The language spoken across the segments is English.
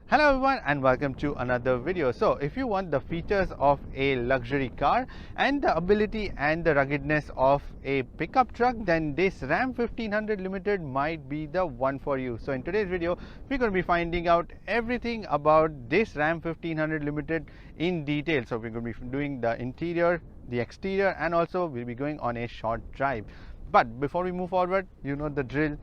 Hello everyone and welcome to another video. So if you want the features of a luxury car and the ability and the ruggedness of a pickup truck, then this Ram 1500 Limited might be the one for you. So in today's video we're going to be finding out everything about this Ram 1500 Limited in detail. So we're going to be doing the interior, the exterior, and also we'll be going on a short drive. But before we move forward, you know the drill.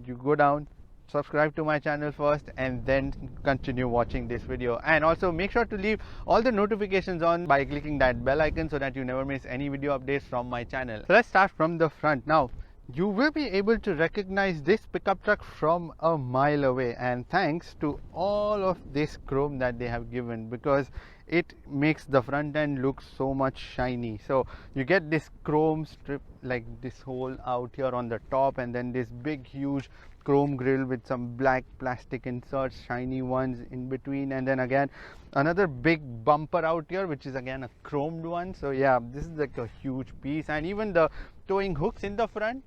You go down, subscribe to my channel first, and then continue watching this video, and also make sure to leave all the notifications on by clicking that bell icon so that you never miss any video updates from my channel. So let's start from the front. Now you will be able to recognize this pickup truck from a mile away, and thanks to all of this chrome that they have given, because it makes the front end look so much shiny. So you get this chrome strip like this hole out here on the top, and then this big huge chrome grille with some black plastic inserts, shiny ones in between, and then again another big bumper out here which is again a chromed one. So yeah, this is like a huge piece, and even the towing hooks in the front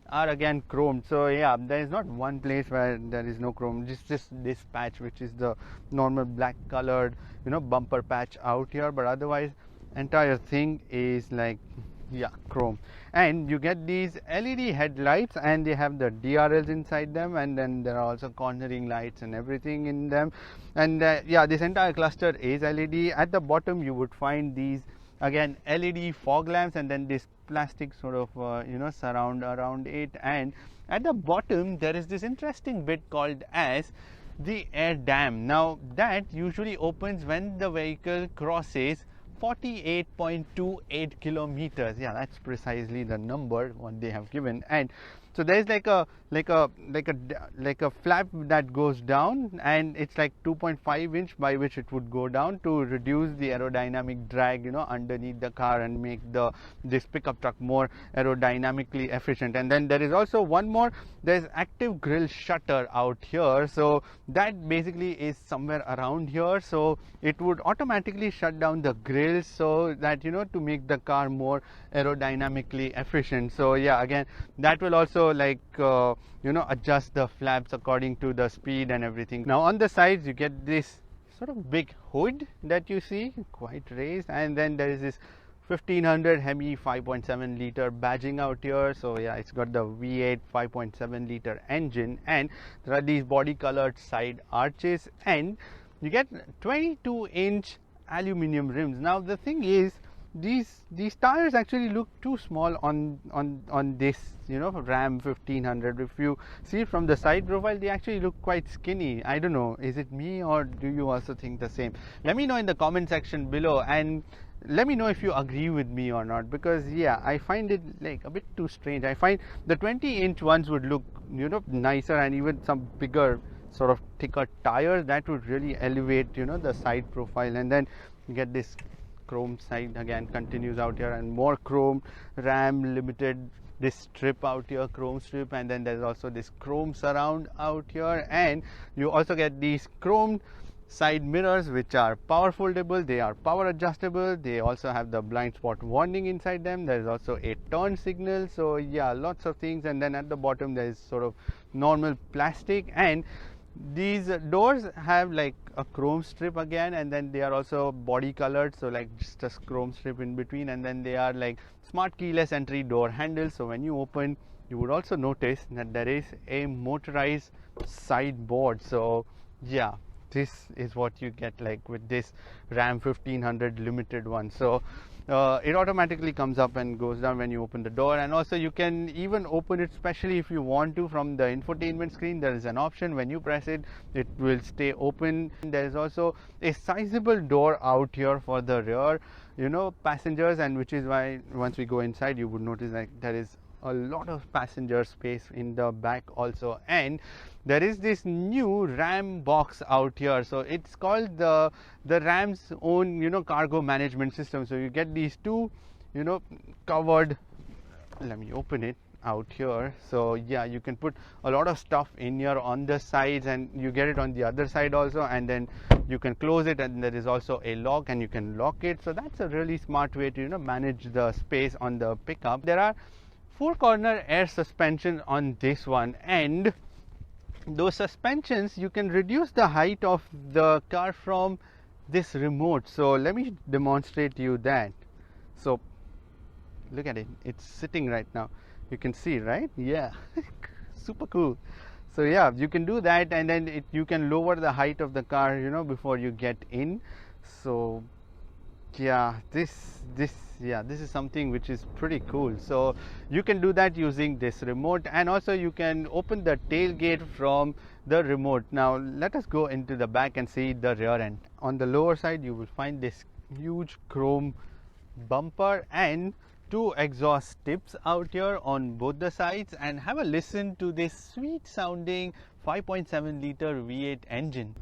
are again chromed. So yeah, there is not one place where there is no chrome, just this patch which is the normal black colored bumper patch out here, but otherwise entire thing is like chrome. And you get these LED headlights, and they have the DRLs inside them, and then there are also cornering lights and everything in them. And this entire cluster is LED. At the bottom you would find these again LED fog lamps, and then this plastic sort of surround around it. And at the bottom there is this interesting bit called as the air dam. Now that usually opens when the vehicle crosses 48.28 kilometers. Yeah, that's precisely the number what they have given. And so there is like a flap that goes down, and it's like 2.5 inch by which it would go down to reduce the aerodynamic drag underneath the car and make this pickup truck more aerodynamically efficient. And then there is also one more. There's active grille shutter out here, so that basically is somewhere around here, so it would automatically shut down the grills so that to make the car more aerodynamically efficient. So yeah, again that will also adjust the flaps according to the speed and everything. Now on the sides you get this sort of big hood that you see quite raised, and then there is this 1500 HEMI 5.7 liter badging out here. So yeah, it's got the V8 5.7 liter engine, and there are these body colored side arches, and you get 22-inch aluminum rims. Now the thing is, these tires actually look too small on this Ram 1500. If you see it from the side profile, they actually look quite skinny. I don't know, is it me or do you also think the same? Let me know in the comment section below, and let me know if you agree with me or not, because yeah, I find it like a bit too strange. I find the 20-inch ones would look nicer, and even some bigger sort of thicker tires that would really elevate the side profile. And then you get this chrome side again continues out here, and more chrome Ram Limited, this strip out here, chrome strip, and then there's also this chrome surround out here. And you also get these chrome side mirrors which are power foldable, they are power adjustable, they also have the blind spot warning inside them. There is also a turn signal. So yeah, lots of things. And then at the bottom there is sort of normal plastic, and these doors have like a chrome strip again, and then they are also body colored, so like just a chrome strip in between. And then they are like smart keyless entry door handles, so when you open you would also notice that there is a motorized side board. So yeah, this is what you get like with this Ram 1500 Limited one. So it automatically comes up and goes down when you open the door, and also you can even open it specially if you want to from the infotainment screen. There is an option, when you press it, it will stay open. There is also a sizable door out here for the rear passengers, and which is why once we go inside you would notice that there is a lot of passenger space in the back also. And there is this new Ram box out here, so it's called the Ram's own cargo management system. So you get these two covered, let me open it out here. So yeah, you can put a lot of stuff in here on the sides, and you get it on the other side also, and then you can close it, and there is also a lock and you can lock it. So that's a really smart way to manage the space on the pickup. There are 4-corner air suspension on this one, and those suspensions, you can reduce the height of the car from this remote. So let me demonstrate you that. So look at it, it's sitting right now, you can see, right? Yeah. Super cool. So yeah, you can do that, and then you can lower the height of the car, before you get in. So yeah, this is something which is pretty cool. So you can do that using this remote, and also you can open the tailgate from the remote. Now let us go into the back and see the rear end. On the lower side you will find this huge chrome bumper and two exhaust tips out here on both the sides, and have a listen to this sweet sounding 5.7 liter V8 engine.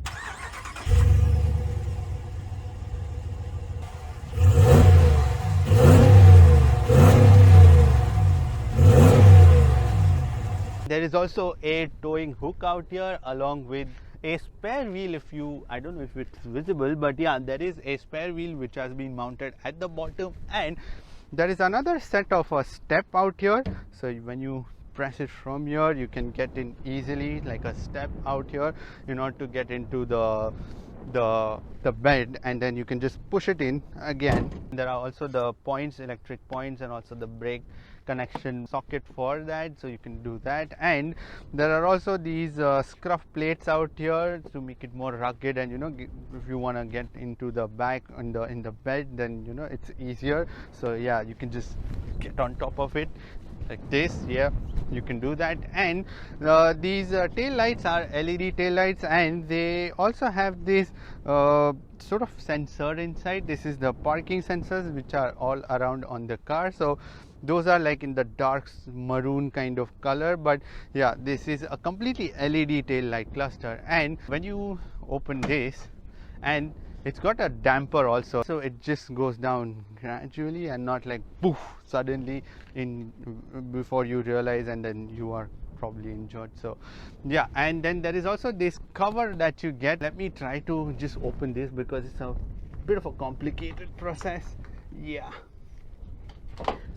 There is also a towing hook out here along with a spare wheel. I don't know if it's visible, but yeah, there is a spare wheel which has been mounted at the bottom, and there is another set of a step out here. So when you press it from here, you can get in easily, like a step out here, to get into the bed, and then you can just push it in again. There are also the points, electric points, and also the brake connection socket for that, so you can do that. And there are also these scruff plates out here to make it more rugged, and if you want to get into the back in the bed, then it's easier. So yeah, you can just get on top of it like this. Yeah, you can do that. And these tail lights are LED tail lights, and they also have this sort of sensor inside. This is the parking sensors which are all around on the car. So those are like in the dark maroon kind of color, but yeah, this is a completely LED tail light cluster. And when you open this, and it's got a damper also, so it just goes down gradually and not like poof suddenly in before you realize, and then you are probably injured. So yeah, and then there is also this cover that you get. Let me try to just open this because it's a bit of a complicated process. Yeah,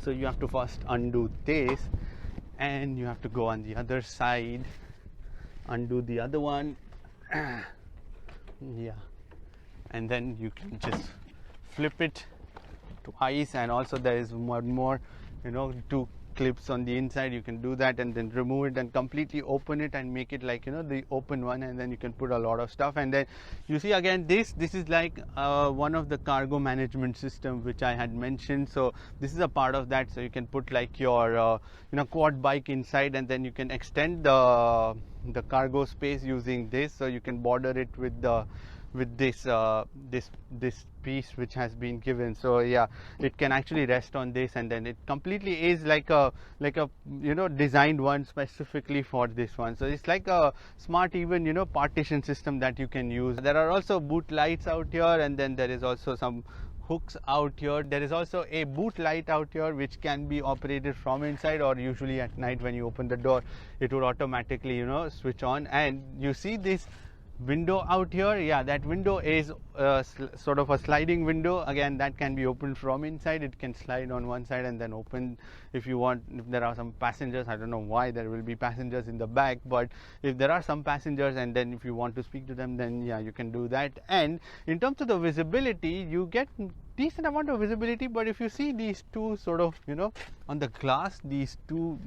so you have to first undo this, and you have to go on the other side, undo the other one. Yeah, and then you can just flip it twice, and also there is one more, two clips on the inside. You can do that and then remove it and completely open it and make it like the open one, and then you can put a lot of stuff. And then you see again, this is like one of the cargo management system which I had mentioned. So this is a part of that, so you can put like your quad bike inside, and then you can extend the cargo space using this. So you can border it with this piece which has been given. So yeah, it can actually rest on this, and then it completely is like a designed one specifically for this one. So it's like a smart even partition system that you can use. There are also boot lights out here, and then there is also some hooks out here. There is also a boot light out here which can be operated from inside, or usually at night when you open the door it will automatically switch on. And you see this window out here. Yeah, that window is sort of a sliding window. Again, that can be opened from inside. It can slide on one side and then open if you want. If there are some passengers, I don't know why there will be passengers in the back, but if there are some passengers and then if you want to speak to them, then yeah, you can do that. And in terms of the visibility, you get decent amount of visibility, but if you see these two sort of on the glass, these two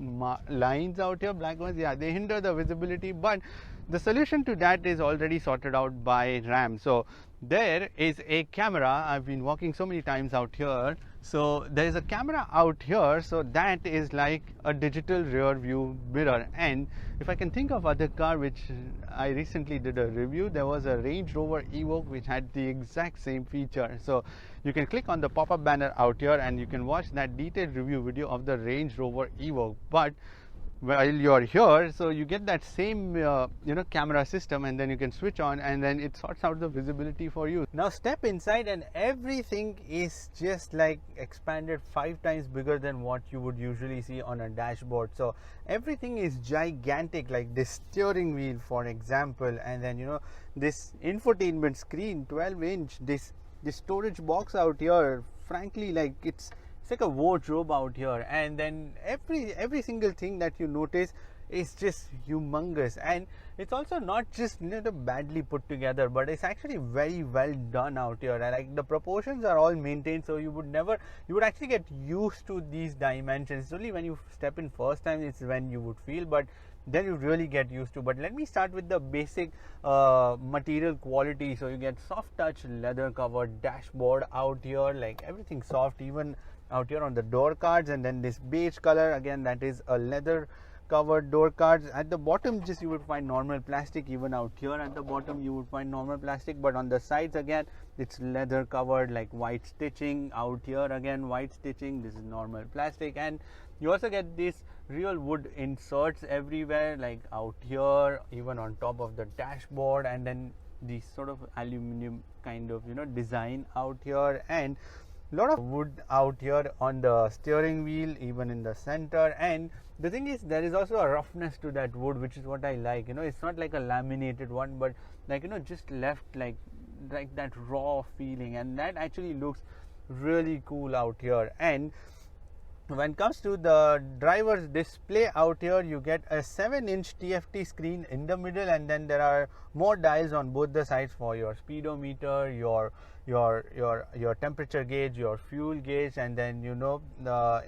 lines out here, black ones, yeah, they hinder the visibility. But the solution to that is already sorted out by RAM. So there is a camera. I've been walking so many times out here. So there is a camera out here, so that is like a digital rear view mirror. And if I can think of other car which I recently did a review, there was a Range Rover Evoque which had the exact same feature. So you can click on the pop-up banner out here and you can watch that detailed review video of the Range Rover Evoque. But while you're here, so you get that same camera system, and then you can switch on, and then it sorts out the visibility for you. Now step inside, and everything is just like expanded 5 times bigger than what you would usually see on a dashboard. So everything is gigantic, like this steering wheel for example, and then this infotainment screen 12-inch, this storage box out here, frankly, like it's like a wardrobe out here. And then every single thing that you notice is just humongous, and it's also not just badly put together, but it's actually very well done out here. And like the proportions are all maintained, so you would actually get used to these dimensions. It's only when you step in first time it's when you would feel, but then you really get used to. But let me start with the basic material quality. So you get soft touch leather covered dashboard out here, like everything soft, even out here on the door cards. And then this beige color, again, that is a leather covered door cards. At the bottom just you would find normal plastic. Even out here at the bottom you would find normal plastic, but on the sides again it's leather covered, like white stitching. Out here again white stitching. This is normal plastic, and you also get these real wood inserts everywhere, like out here, even on top of the dashboard, and then these sort of aluminum kind of design out here, and a lot of wood out here on the steering wheel, even in the center. And the thing is, there is also a roughness to that wood, which is what I like. It's not like a laminated one, but like just left like that raw feeling, and that actually looks really cool out here. And when it comes to the driver's display out here, you get a 7-inch TFT screen in the middle, and then there are more dials on both the sides for your speedometer, your temperature gauge, your fuel gauge, and then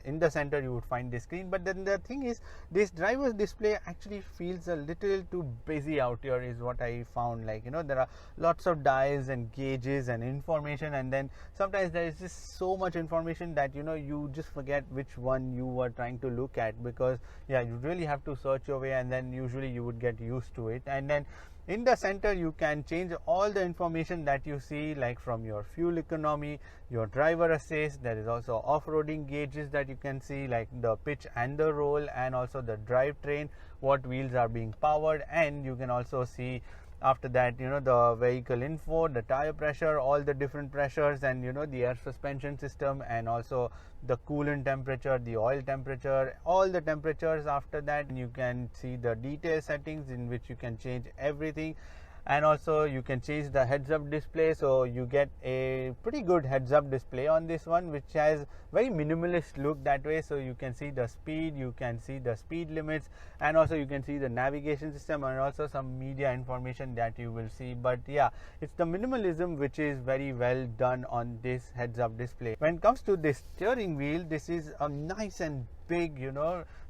in the center you would find the screen. But then the thing is, this driver's display actually feels a little too busy out here, is what I found. Like there are lots of dials and gauges and information, and then sometimes there is just so much information that you just forget which one you were trying to look at, because you really have to search your way, and then usually you would get used to it. And then in the center you can change all the information that you see, like from your fuel economy, your driver assist. There is also off-roading gauges that you can see, like the pitch and the roll, and also the drivetrain, what wheels are being powered. And you can also see after that the vehicle info, the tire pressure, all the different pressures, and the air suspension system, and also the coolant temperature, the oil temperature, all the temperatures. After that you can see the detail settings, in which you can change everything. And also you can change the heads up display, so you get a pretty good heads up display on this one, which has very minimalist look that way. So you can see the speed, you can see the speed limits, and also you can see the navigation system, and also some media information that you will see. But it's the minimalism which is very well done on this heads up display. When it comes to this steering wheel, this is a nice and big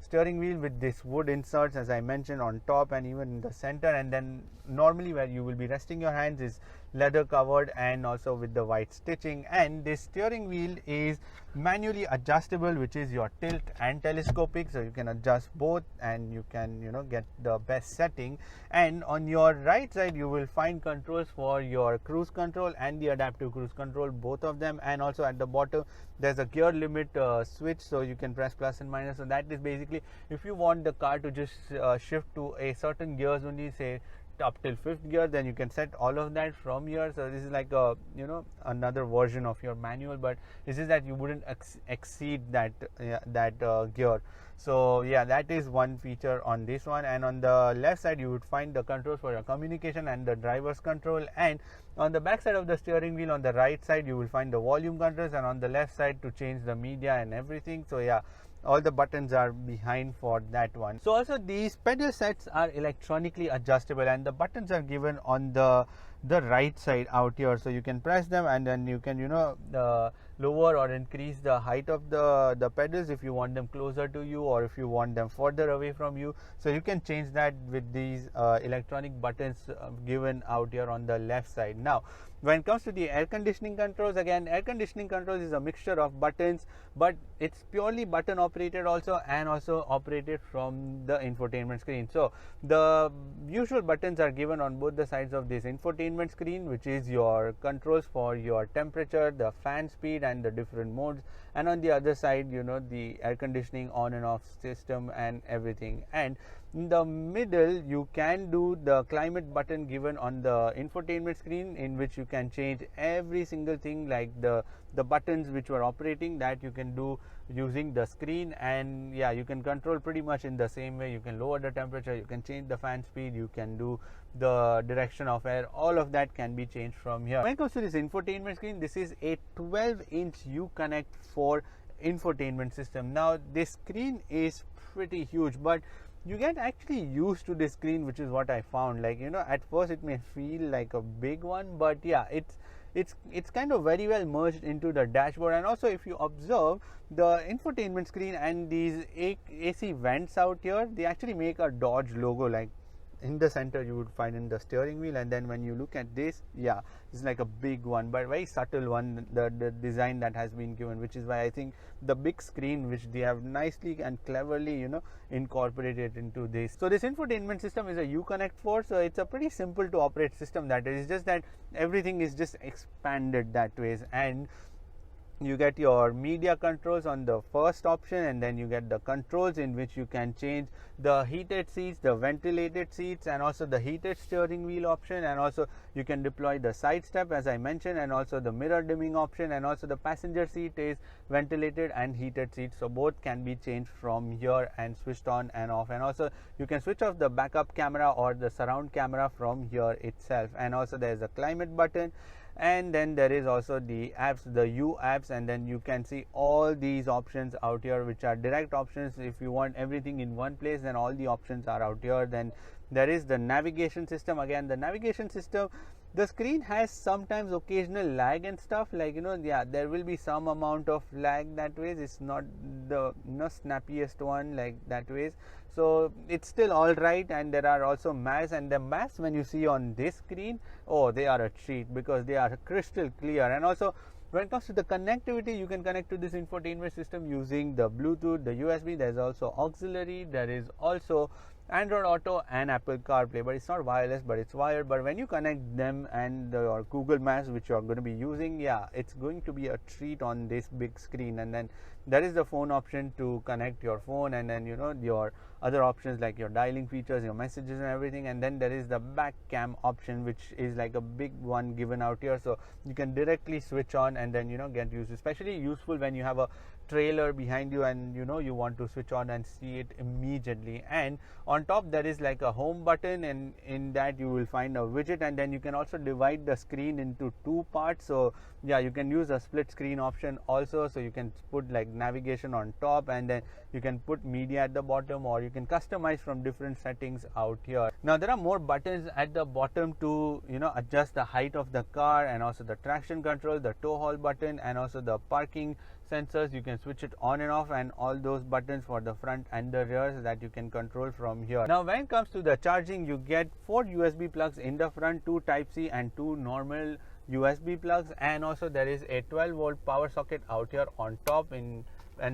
steering wheel with this wood inserts, as I mentioned, on top and even in the center. And then normally where you will be resting your hands is leather covered, and also with the white stitching. And this steering wheel is manually adjustable, which is your tilt and telescopic, so you can adjust both, and you can get the best setting. And on your right side you will find controls for your cruise control and the adaptive cruise control, both of them. And also at the bottom there's a gear limit switch, so you can press plus and minus. So that is basically if you want the car to just shift to a certain gears only, say up till 5th gear, then you can set all of that from here. So this is like a another version of your manual, but this is that you wouldn't exceed that gear. So that is one feature on this one. And on the left side you would find the controls for your communication and the driver's control. And on the back side of the steering wheel, on the right side you will find the volume controls, and on the left side to change the media and everything. So all the buttons are behind for that one. So also these pedal sets are electronically adjustable, and the buttons are given on the right side out here. So you can press them, and then you can lower or increase the height of the pedals if you want them closer to you, or if you want them further away from you. So you can change that with these electronic buttons given out here on the left side. Now when it comes to the air conditioning controls, again, air conditioning controls is a mixture of buttons, but it's purely button operated also, and also operated from the infotainment screen. So the usual buttons are given on both the sides of this infotainment screen, which is your controls for your temperature, the fan speed, and the different modes. And on the other side the air conditioning on and off system and everything. And in the middle you can do the climate button given on the infotainment screen, in which you can change every single thing, like the buttons which were operating, that you can do using the screen. And you can control pretty much in the same way. You can lower the temperature, you can change the fan speed, you can do the direction of air, all of that can be changed from here. When it comes to this infotainment screen, this is a 12-inch UConnect 4 infotainment system. Now this screen is pretty huge, but you get actually used to this screen, which is what I found. Like, you know, at first it may feel like a big one, but yeah, it's kind of very well merged into the dashboard. And also, if you observe the infotainment screen and these AC vents out here, they actually make a Dodge logo. Like in the center you would find in the steering wheel, and then when you look at this, yeah, it's like a big one, but very subtle one, the design that has been given, which is why I think the big screen which they have nicely and cleverly, you know, incorporated into this. So this infotainment system is a UConnect 4, so it's a pretty simple to operate system. That is just that everything is just expanded that way, and you get your media controls on the first option, and then you get the controls in which you can change the heated seats, the ventilated seats, and also the heated steering wheel option, and also you can deploy the side step as I mentioned, and also the mirror dimming option, and also the passenger seat is ventilated and heated seats, so both can be changed from here and switched on and off. And also you can switch off the backup camera or the surround camera from here itself. And also there is a climate button, and then there is also the apps, the U apps, and then you can see all these options out here, which are direct options. If you want everything in one place, then all the options are out here. Then there is the navigation system. Again, the navigation system, the screen has sometimes occasional lag and stuff, like, you know, yeah, there will be some amount of lag that way. It's not the, you know, snappiest one like that way, so it's still all right. And there are also maps, and the maps when you see on this screen, oh, they are a treat because they are crystal clear. And also when it comes to the connectivity, you can connect to this infotainment system using the Bluetooth, the USB. There's also auxiliary, there is also Android Auto and Apple CarPlay, but it's not wireless, but it's wired. But when you connect them and your Google Maps, which you are going to be using, yeah, it's going to be a treat on this big screen. And then there is the phone option to connect your phone, and then, you know, your other options like your dialing features, your messages and everything. And then there is the back cam option, which is like a big one given out here, so you can directly switch on and then, you know, get used. Especially useful when you have a trailer behind you and, you know, you want to switch on and see it immediately. And on top there is like a home button, and in that you will find a widget, and then you can also divide the screen into two parts. So yeah, you can use a split screen option also, so you can put like navigation on top, and then you can put media at the bottom, or you can customize from different settings out here. Now there are more buttons at the bottom to, you know, adjust the height of the car, and also the traction control, the tow haul button, and also the parking sensors. You can switch it on and off, and all those buttons for the front and the rear that you can control from here. Now when it comes to the charging, you get 4 USB plugs in the front, 2 Type-C and 2 normal USB plugs, and also there is a 12-volt power socket out here on top, and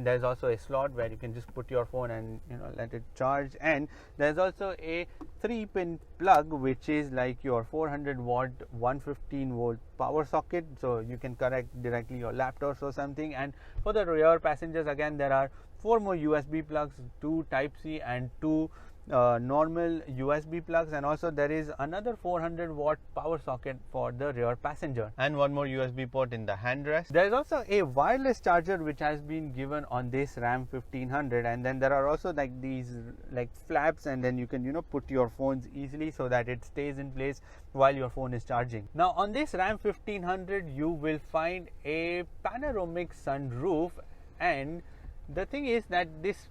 there's also a slot where you can just put your phone and, you know, let it charge. And there's also a 3-pin plug, which is like your 400-watt 115-volt power socket, so you can connect directly your laptops or something. And for the rear passengers, again, there are 4 more USB plugs, 2 Type-C and 2 normal USB plugs, and also there is another 400-watt power socket for the rear passenger, and 1 more USB port in the handrest. There is also a wireless charger which has been given on this Ram 1500, and then there are also like these like flaps, and then you can, you know, put your phones easily so that it stays in place while your phone is charging. Now on this Ram 1500 you will find a panoramic sunroof, and the thing is that this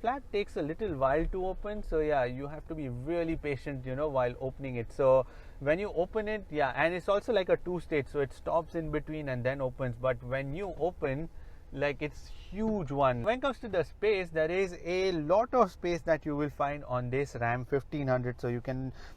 flap takes a little while to open, so yeah, you have to be really patient, you know, while opening it. So when you open it, yeah, and it's also like a 2-stage, so it stops in between and then opens. But when you open, like, it's huge one. When it comes to the space, there is a lot of space that you will find on this Ram 1500.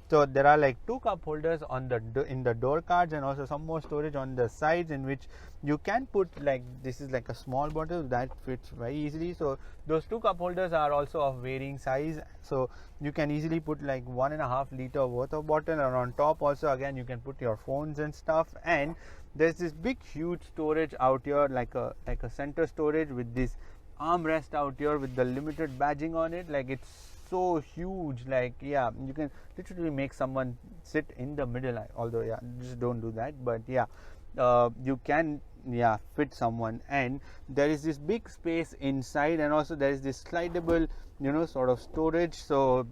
So there are like 2 cup holders on the in the door cards, and also some more storage on the sides, in which you can put, like, this is like a small bottle that fits very easily. So those 2 cup holders are also of varying size, so you can easily put like 1.5 liter worth of bottle, and on top also again you can put your phones and stuff. And there's this big huge storage out here, like a center storage with this armrest out here with the limited badging on it. Like, it's so huge, like, yeah, you can literally make someone sit in the middle, although yeah, just don't do that, but yeah, you can, yeah, fit someone. And there is this big space inside, and also there is this slidable, you know, sort of storage. So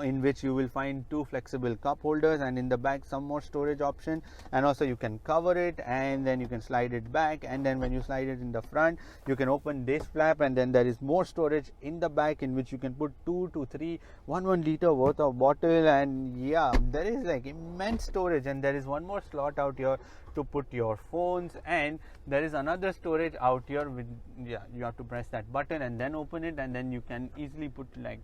in which you will find 2 flexible cup holders, and in the back some more storage option, and also you can cover it and then you can slide it back, and then when you slide it in the front you can open this flap, and then there is more storage in the back in which you can put 2 to 3 1 liter worth of bottle. And yeah, there is like immense storage, and there is one more slot out here to put your phones, and there is another storage out here with, yeah, you have to press that button and then open it, and then you can easily put like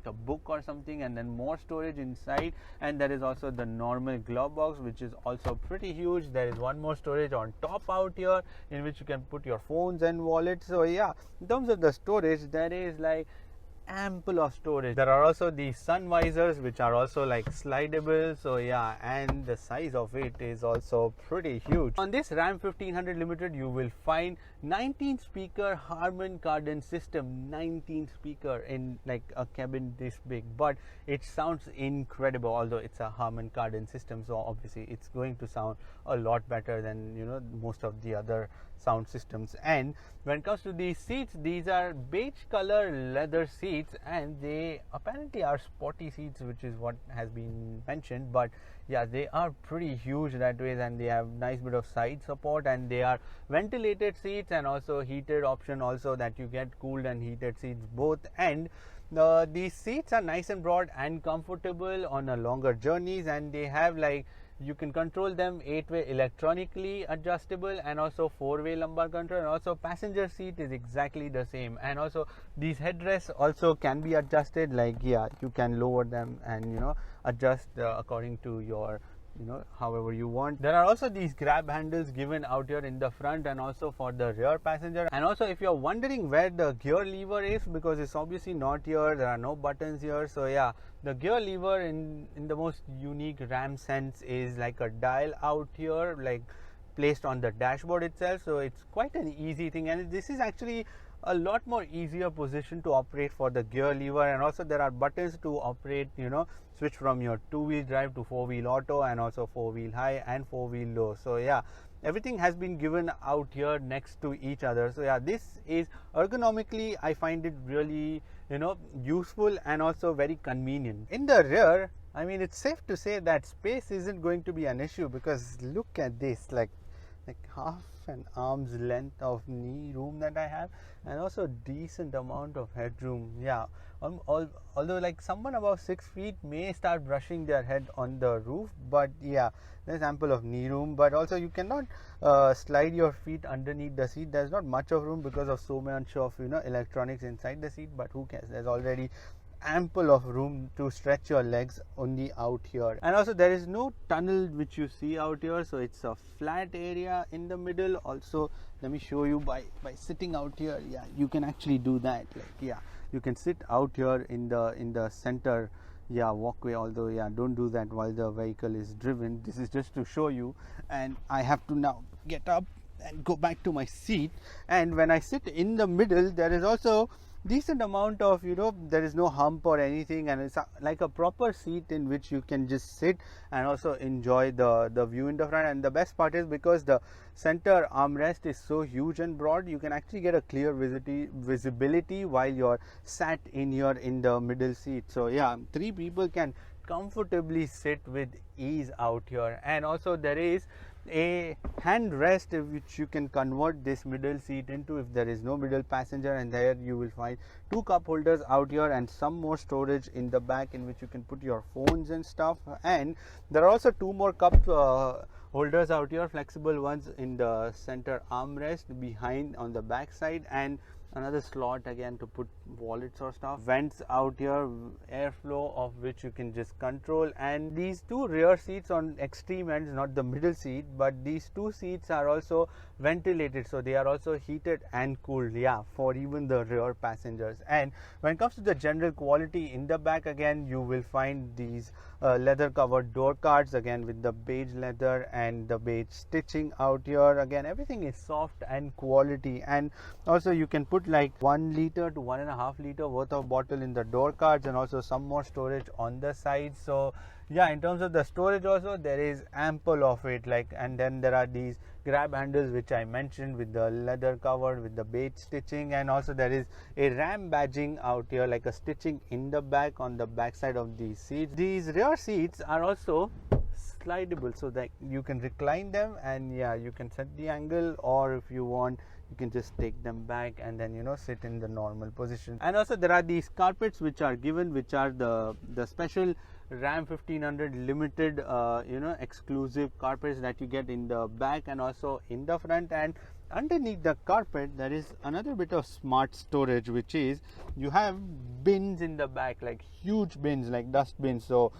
a book or something, and then more storage inside. And there is also the normal glove box, which is also pretty huge. There is one more storage on top out here in which you can put your phones and wallets. So yeah, in terms of the storage, there is like ample of storage. There are also the sun visors, which are also like slidable. So yeah, and the size of it is also pretty huge. On this Ram 1500 Limited, you will find 19 speaker Harman Kardon system, 19 speaker in like a cabin this big, but it sounds incredible. Although it's a Harman Kardon system, so obviously it's going to sound a lot better than, you know, most of the other sound systems. And when it comes to these seats, these are beige color leather seats, and they apparently are sporty seats, which is what has been mentioned. But yeah, they are pretty huge that way, and they have nice bit of side support, and they are ventilated seats and also heated option also, that you get cooled and heated seats both. And these seats are nice and broad and comfortable on a longer journeys, and they have like, you can control them 8-way electronically adjustable, and also 4-way lumbar control, and also passenger seat is exactly the same. And also these headrests also can be adjusted, like yeah, you can lower them and, you know, adjust according to your, you know, however you want. There are also these grab handles given out here in the front and also for the rear passenger. And also, if you're wondering where the gear lever is, because it's obviously not here, there are no buttons here. So yeah, the gear lever in the most unique Ram sense is like a dial out here, like placed on the dashboard itself. So it's quite an easy thing, and this is actually a lot more easier position to operate for the gear lever. And also there are buttons to operate, you know, switch from your 2-wheel drive to 4-wheel auto, and also 4-wheel high and 4-wheel low. So yeah, everything has been given out here next to each other. So yeah, this is ergonomically, I find it really, you know, useful and also very convenient. In the rear, I mean, it's safe to say that space isn't going to be an issue, because look at this, like half an arm's length of knee room that I have, and also decent amount of headroom. Yeah, although like someone above 6 feet may start brushing their head on the roof, but yeah, there's ample of knee room. But also you cannot slide your feet underneath the seat. There's not much of room because of so much of, you know, electronics inside the seat, but who cares, there's already ample of room to stretch your legs only out here. And also there is no tunnel which you see out here, so it's a flat area in the middle. Also, let me show you by sitting out here. Yeah, you can actually do that. Like yeah, you can sit out here in the center, yeah, walkway. Although yeah, don't do that while the vehicle is driven. This is just to show you. And I have to now get up and go back to my seat. And when I sit in the middle, there is also decent amount of, you know, there is no hump or anything, and it's like a proper seat in which you can just sit and also enjoy the view in the front. And the best part is, because the center armrest is so huge and broad, you can actually get a clear visibility while you're sat in here in the middle seat. So yeah, 3 people can comfortably sit with ease out here. And also there is a hand rest which you can convert this middle seat into if there is no middle passenger, and there you will find 2 cup holders out here and some more storage in the back in which you can put your phones and stuff. And there are also 2 more cup holders out here, flexible ones in the center armrest behind on the back side, and another slot again to put wallets or stuff. Vents out here, airflow of which you can just control. And these 2 rear seats on extreme ends, not the middle seat, but these 2 seats are also ventilated, so they are also heated and cooled, yeah, for even the rear passengers. And when it comes to the general quality in the back, again you will find these leather covered door cards, again with the beige leather and the beige stitching out here. Again, everything is soft and quality. And also you can put like 1 liter to 1.5 liter worth of bottle in the door cards, and also some more storage on the side. So yeah, in terms of the storage also, there is ample of it. Like, and then there are these grab handles which I mentioned with the leather cover, with the beige stitching, and also there is a RAM badging out here, like a stitching in the back on the back side of these seats. These rear seats are also slidable, so that you can recline them, and yeah, you can set the angle, or if you want, you can just take them back and then, you know, sit in the normal position. And also there are these carpets which are given, which are the special Ram 1500 limited you know, exclusive carpets that you get in the back and also in the front. And underneath the carpet there is another bit of smart storage, which is you have bins in the back, like huge bins, like dust bins. So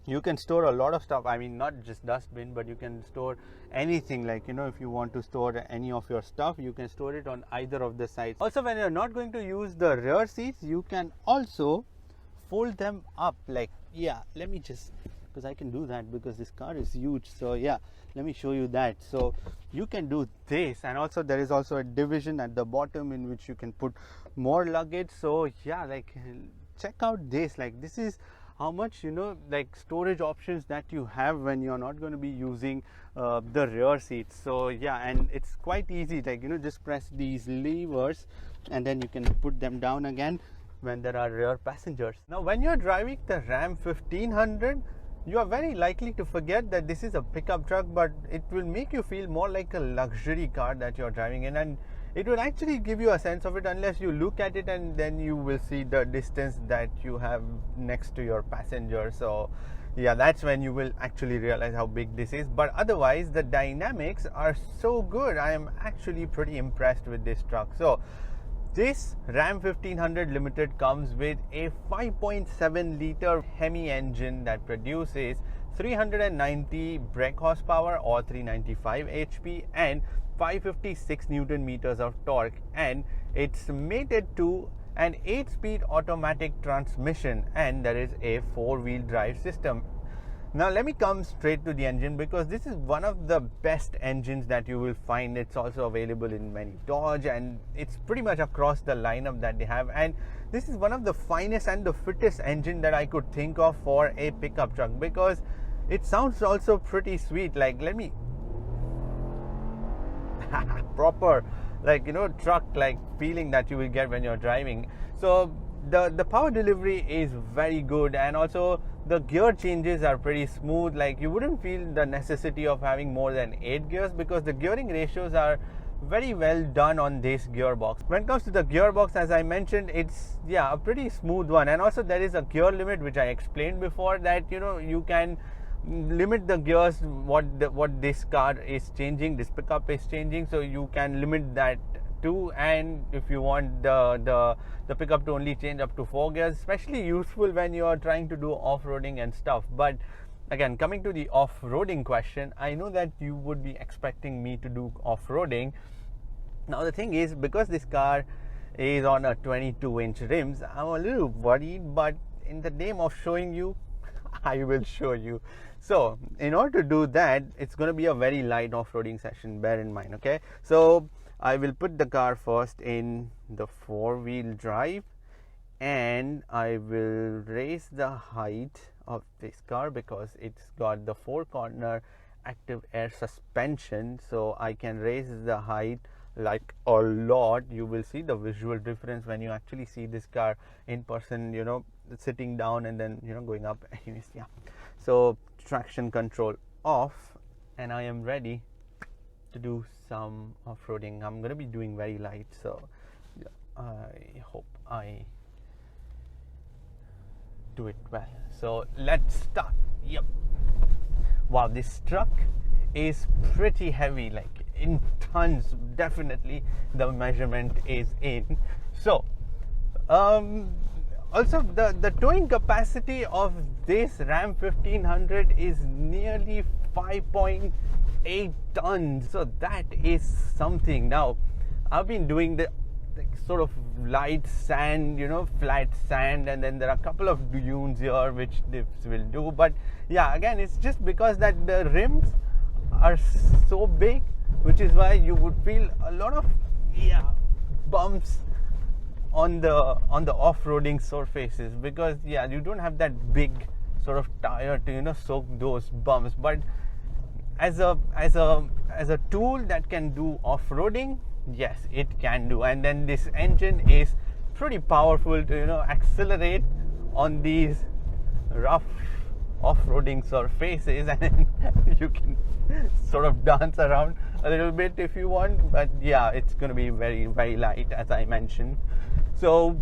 you can store a lot of stuff. I mean, not just dustbin, but you can store anything. Like, you know, if you want to store any of your stuff, you can store it on either of the sides. Also, when you're not going to use the rear seats, you can also fold them up. Like, yeah, let me just, because I can do that because this car is huge. So yeah, let me show you that. So you can do this, and also there is also a division at the bottom in which you can put more luggage. So yeah, like, check out this. Like, this is how much, you know, like storage options that you have when you're not going to be using the rear seats. So yeah, and it's quite easy. Like, you know, just press these levers and then you can put them down again when there are rear passengers. Now, when you're driving the Ram 1500, you are very likely to forget that this is a pickup truck, but it will make you feel more like a luxury car that you're driving in, and it will actually give you a sense of it unless you look at it and then you will see the distance that you have next to your passenger. So yeah, that's when you will actually realize how big this is. But otherwise, the dynamics are so good. I am actually pretty impressed with this truck. So this Ram 1500 Limited comes with a 5.7 liter HEMI engine that produces 390 brake horsepower or 395 HP and 556 Newton meters of torque, and it's mated to an 8-speed automatic transmission, and there is a 4-wheel drive system. Now let me come straight to the engine, because this is one of the best engines that you will find. It's also available in many Dodge, and it's pretty much across the lineup that they have, and this is one of the finest and the fittest engine that I could think of for a pickup truck, because it sounds also pretty sweet. Like, let me proper, like, you know, truck like feeling that you will get when you're driving. So the power delivery is very good, and also the gear changes are pretty smooth. Like, you wouldn't feel the necessity of having more than 8 gears because the gearing ratios are very well done on this gearbox. When it comes to the gearbox, as I mentioned, it's, yeah, a pretty smooth one, and also there is a gear limit, which I explained before, that, you know, you can limit the gears what this car is changing, this pickup is changing, so you can limit that too. And if you want the pickup to only change up to 4 gears, especially useful when you are trying to do off-roading and stuff. But again, coming to the off-roading question, I know that you would be expecting me to do off-roading. Now the thing is, because this car is on a 22-inch rims, I'm a little worried, but in the name of showing you, I will show you. So in order to do that, it's going to be a very light off-roading session, bear in mind. Okay, so I will put the car first in the 4-wheel drive, and I will raise the height of this car because it's got the 4-corner active air suspension, so I can raise the height like a lot. You will see the visual difference when you actually see this car in person, you know, sitting down and then, you know, going up. Anyways, yeah, so traction control off, and I am ready to do some off-roading. I'm going to be doing very light, so yeah, I hope I do it well. So let's start. Yep. Wow, this truck is pretty heavy, like in tons. Definitely the measurement is in. So also the towing capacity of this Ram 1500 is nearly 5.8 tons, so that is something. Now I've been doing the sort of light sand, you know, flat sand, and then there are a couple of dunes here which this will do. But yeah, again, it's just because that the rims are so big, which is why you would feel a lot of bumps on the off-roading surfaces, because yeah, you don't have that big sort of tire to soak those bumps. But as a tool that can do off-roading, yes, it can do. And then this engine is pretty powerful to accelerate on these rough off-roading surfaces, and then you can sort of dance around a little bit if you want. But yeah, it's going to be very, very light, as I mentioned. So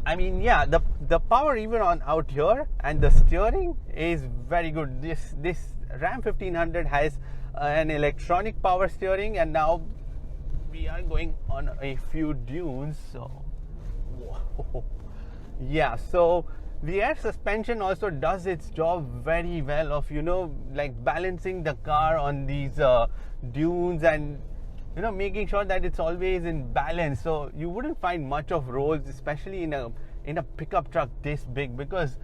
I mean, yeah, the power even on out here, and the steering is very good. This Ram 1500 has an electronic power steering, and now we are going on a few dunes. So whoa. Yeah, so the air suspension also does its job very well of like balancing the car on these dunes, and making sure that it's always in balance. So you wouldn't find much of rolls, especially in a pickup truck this big, because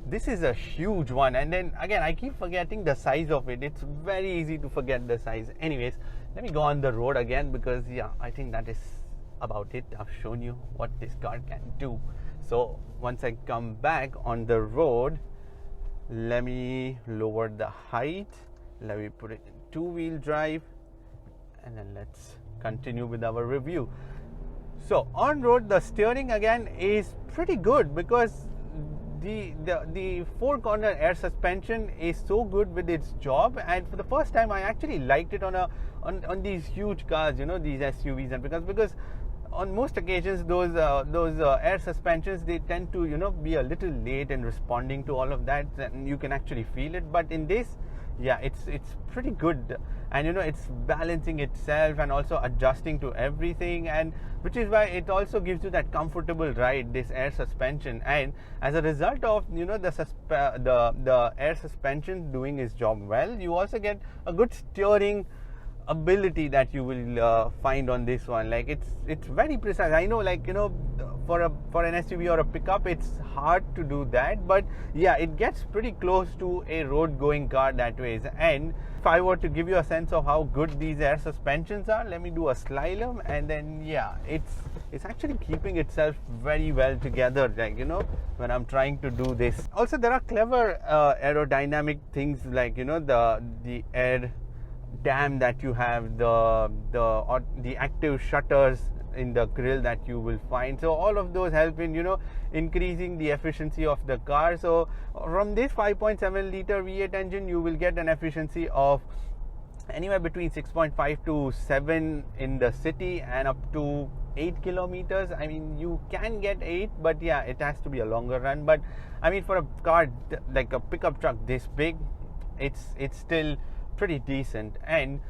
this is a huge one. And then again, I keep forgetting the size of it. It's very easy to forget the size. Anyways, let me go on the road again, because yeah, I think that is about it. I've shown you what this car can do. So once I come back on the road, let me lower the height, let me put it in two-wheel drive, and then let's continue with our review. So on road, the steering again is pretty good, because the four-corner air suspension is so good with its job. And for the first time, I actually liked it on these huge cars, these SUVs, and because on most occasions those air suspensions, they tend to be a little late in responding to all of that, and you can actually feel it. But in this, yeah, it's pretty good, and it's balancing itself and also adjusting to everything, and which is why it also gives you that comfortable ride, this air suspension. And as a result of the air suspension doing its job well, you also get a good steering ability that you will find on this one. Like it's very precise. I know, like for an SUV or a pickup, it's hard to do that, but yeah, it gets pretty close to a road going car that way. And if I were to give you a sense of how good these air suspensions are, let me do a slalom, and then yeah, it's actually keeping itself very well together, like when I'm trying to do this. Also, there are clever aerodynamic things, like the air dam that you have, the active shutters in the grill that you will find. So all of those help in increasing the efficiency of the car. So from this 5.7 liter V8 engine, you will get an efficiency of anywhere between 6.5 to 7 in the city, and up to 8 kilometers. I mean, you can get 8, but yeah, it has to be a longer run. But I mean, for a car like a pickup truck this big, it's still pretty decent. And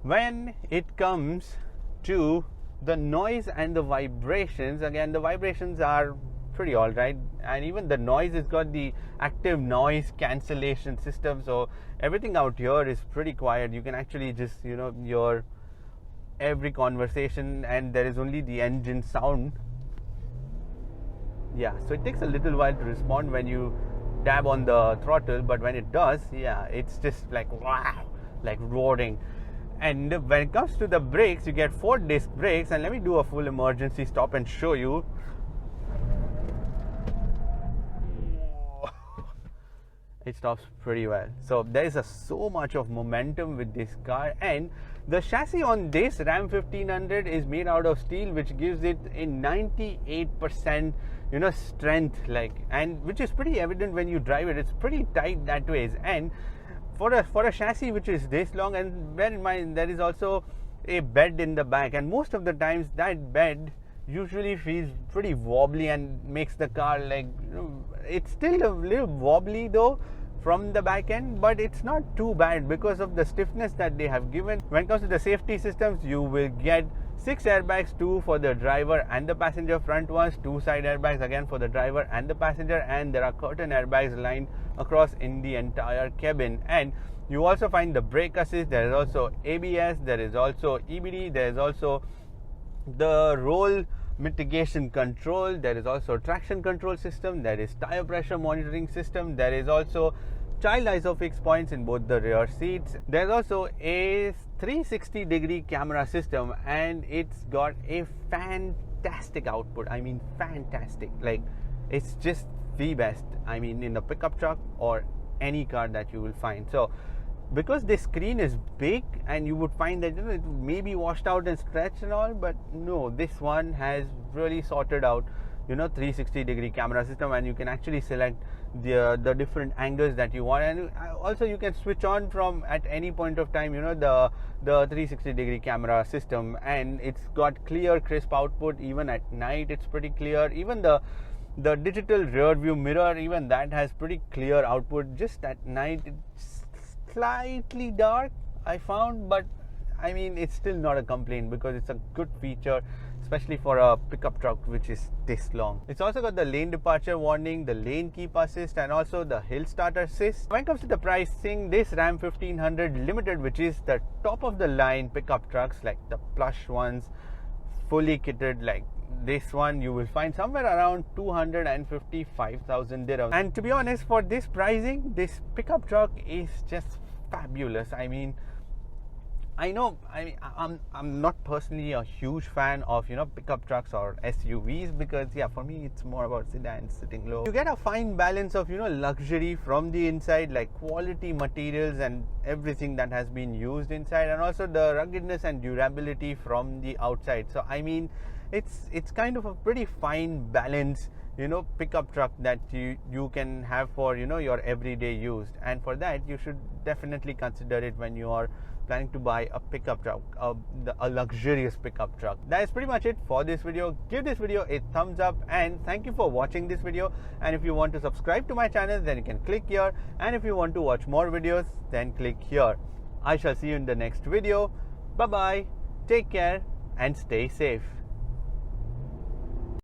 when it comes to the noise and the vibrations, again, the vibrations are pretty alright, and even the noise has got the active noise cancellation system, so everything out here is pretty quiet. You can actually just your every conversation, and there is only the engine sound. Yeah, so it takes a little while to respond when you dab on the throttle, but when it does, yeah, it's just like wow, like roaring. And when it comes to the brakes, you get 4 disc brakes, and let me do a full emergency stop and show you. It stops pretty well. So there is so much of momentum with this car, and the chassis on this Ram 1500 is made out of steel, which gives it a 98% strength, and which is pretty evident when you drive it. It's pretty tight that way. And for a chassis which is this long, and bear in mind there is also a bed in the back, and most of the times that bed usually feels pretty wobbly and makes the car it's still a little wobbly though from the back end, but it's not too bad because of the stiffness that they have given. When it comes to the safety systems, you will get 6 airbags, 2 for the driver and the passenger front ones, 2 side airbags again for the driver and the passenger, and there are curtain airbags lined across in the entire cabin. And you also find the brake assist, there is also ABS, there is also EBD, there is also the roll mitigation control, there is also traction control system, there is tire pressure monitoring system, there is also child isofix points in both the rear seats. There's also a 360-degree camera system, and it's got a fantastic output. I mean, fantastic. Like, it's just the best, I mean, in the pickup truck or any car that you will find. So because this screen is big, and you would find that, you know, it may be washed out and stretched and all, but no, this one has really sorted out, you know, 360-degree camera system, and you can actually select the different angles that you want, and also you can switch on from at any point of time, you know, the 360-degree camera system, and it's got clear, crisp output. Even at night it's pretty clear. Even the digital rear view mirror, even that has pretty clear output. Just at night it's slightly dark, I found, but I mean, it's still not a complaint because it's a good feature, especially for a pickup truck which is this long. It's also got the lane departure warning, the lane keep assist, and also the hill start assist. When it comes to the pricing, this Ram 1500 Limited, which is the top of the line pickup trucks, like the plush ones, fully kitted like this one, you will find somewhere around 255,000 dirhams. And to be honest, for this pricing, this pickup truck is just fabulous. I mean, I know, I'm not personally a huge fan of, you know, pickup trucks or SUVs, because yeah, for me it's more about sedans sitting low. You get a fine balance of, you know, luxury from the inside, like quality materials and everything that has been used inside, and also the ruggedness and durability from the outside. So I mean, it's kind of a pretty fine balance, you know, pickup truck that you can have for, you know, your everyday use. And for that, you should definitely consider it when you are planning to buy a pickup truck, a luxurious pickup truck. That is pretty much it for this video. Give this video a thumbs up, and thank you for watching this video. And if you want to subscribe to my channel, then you can click here, and if you want to watch more videos, then click here. I shall see you in the next video. Bye bye, take care, and stay safe.